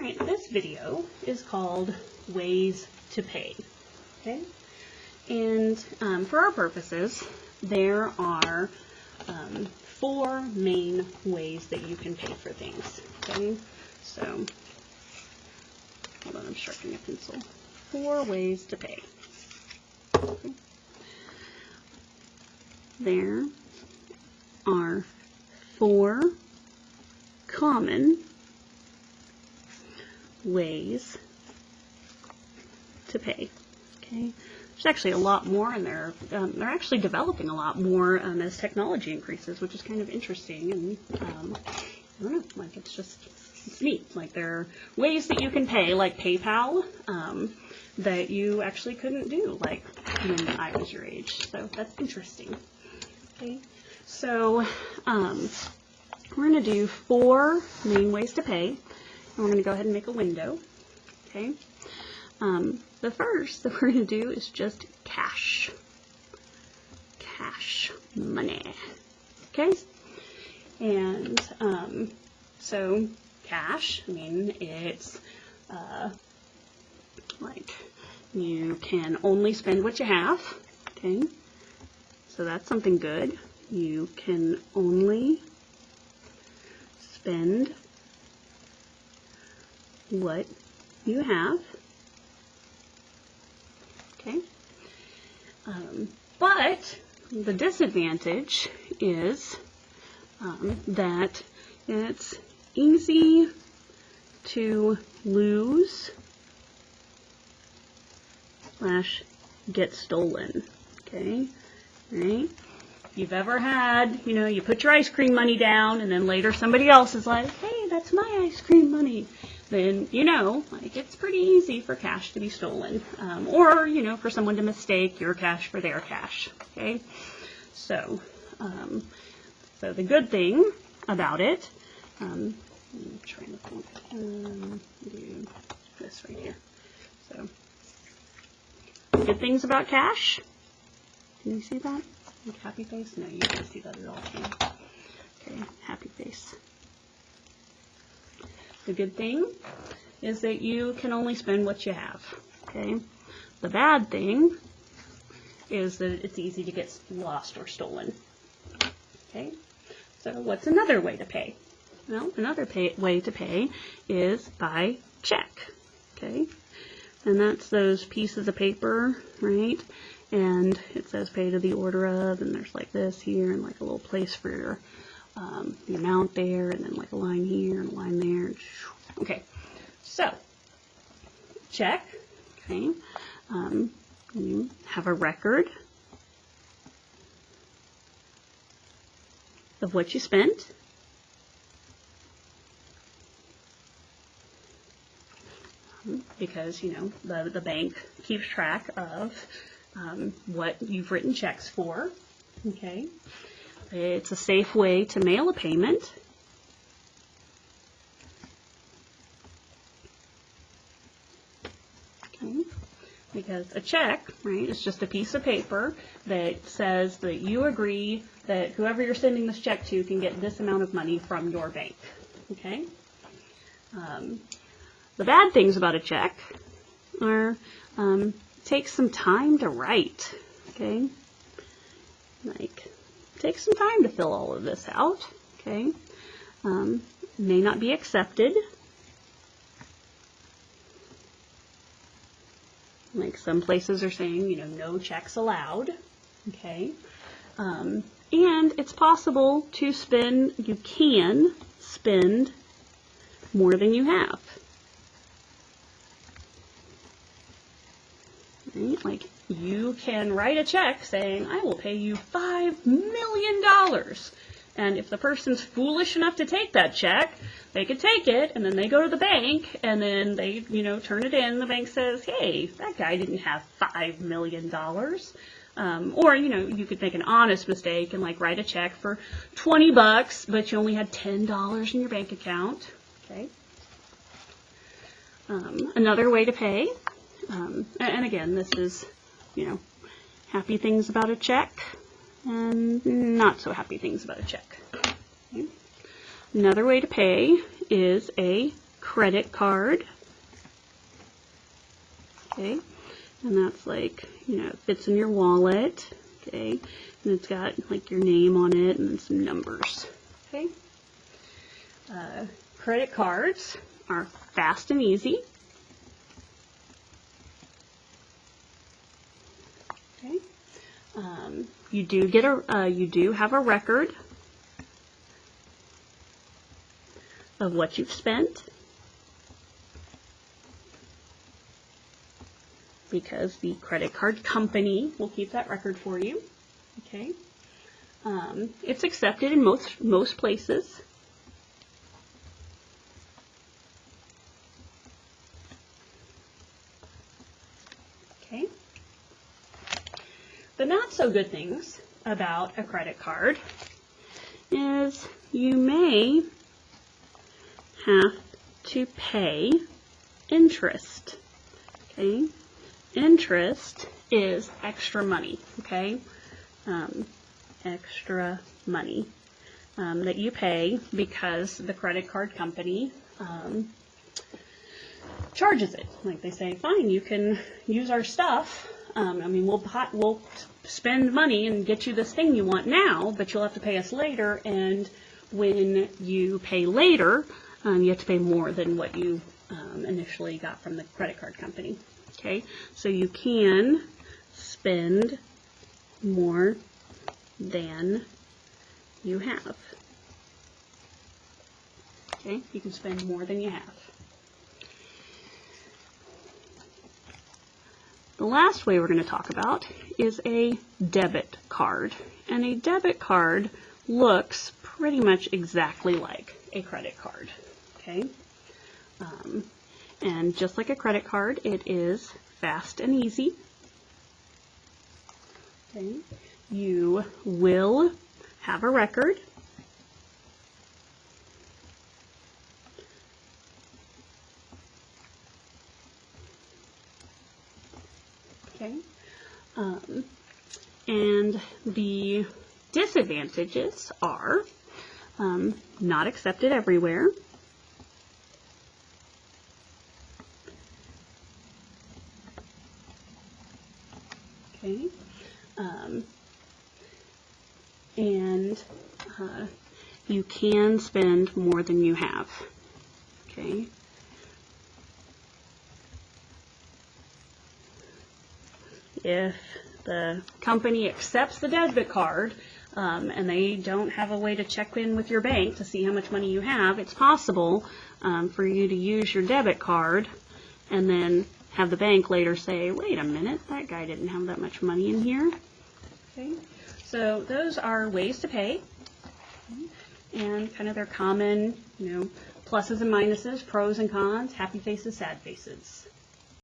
Alright, this video is called Ways to Pay. Okay? And for our purposes, there are 4 main ways that you can pay for things. Okay? So, hold on, I'm sharpening a pencil. 4 ways to pay. Okay. There are 4 common ways to pay. Okay, there's actually a lot more, and they're actually developing a lot more as technology increases, which is kind of interesting. And I don't know, like it's neat. Like there are ways that you can pay, like PayPal, that you actually couldn't do like when I was your age. So that's interesting. Okay, so we're going to do 4 main ways to pay, and we're going to go ahead and make a window. Okay, the first that we're going to do is just cash money. Okay, and so cash, I mean, it's like you can only spend what you have. Okay, so that's something good. You can only spend what you have. Okay, but the disadvantage is that it's easy to lose / get stolen. Okay, right? If you've ever had, you put your ice cream money down and then later somebody else is like, hey, that's my ice cream money, then, like it's pretty easy for cash to be stolen. Or, for someone to mistake your cash for their cash. Okay, so the good thing about it, I'm trying to do this right here. So, good things about cash. Can you see that? Like happy face? No, you can't see that at all. Okay, happy face. The good thing is that you can only spend what you have. Okay. The bad thing is that it's easy to get lost or stolen. Okay. So what's another way to pay? Well, another way to pay is by check. Okay. And that's those pieces of paper, right? And it says pay to the order of, and there's like this here, and like a little place for your, the amount there, and then like a line here, and a line there. Okay, so, check, okay, you have a record of what you spent. Because, the bank keeps track of what you've written checks for. Okay, it's a safe way to mail a payment. Okay, because a check, right, is just a piece of paper that says that you agree that whoever you're sending this check to can get this amount of money from your bank. Okay. The bad things about a check are take some time to write. Okay, like take some time to fill all of this out. Okay, may not be accepted. Like some places are saying, no checks allowed. Okay, and it's possible to you can spend more than you have. Right? Like you can write a check saying, I will pay you $5 million. And if the person's foolish enough to take that check, they could take it, and then they go to the bank, and then they, turn it in. The bank says, hey, that guy didn't have $5 million. Or, you could make an honest mistake and, like, write a check for $20, but you only had $10 in your bank account. Okay. Another way to pay, and again, this is, happy things about a check and not so happy things about a check. Okay. Another way to pay is a credit card. Okay, and that's like, it fits in your wallet. Okay, and it's got like your name on it and some numbers. Okay, credit cards are fast and easy. Okay, you do have a record of what you've spent, because the credit card company will keep that record for you. Okay, it's accepted in most places. Okay, the not so good things about a credit card is you may have to pay interest. Okay, interest is extra money. Okay, extra money that you pay because the credit card company charges it. Like they say, fine, you can use our stuff. We'll spend money and get you this thing you want now, but you'll have to pay us later. And when you pay later, you have to pay more than what you initially got from the credit card company. Okay, so you can spend more than you have. Okay, you can spend more than you have. The last way we're going to talk about is a debit card. And a debit card looks pretty much exactly like a credit card. Okay, and just like a credit card, it is fast and easy. Okay, you will have a record. Okay, and the disadvantages are not accepted everywhere. Okay, and you can spend more than you have. Okay. If the company accepts the debit card and they don't have a way to check in with your bank to see how much money you have, it's possible for you to use your debit card and then have the bank later say, wait a minute, that guy didn't have that much money in here. Okay, so those are ways to pay, and kind of their common, pluses and minuses, pros and cons, happy faces, sad faces.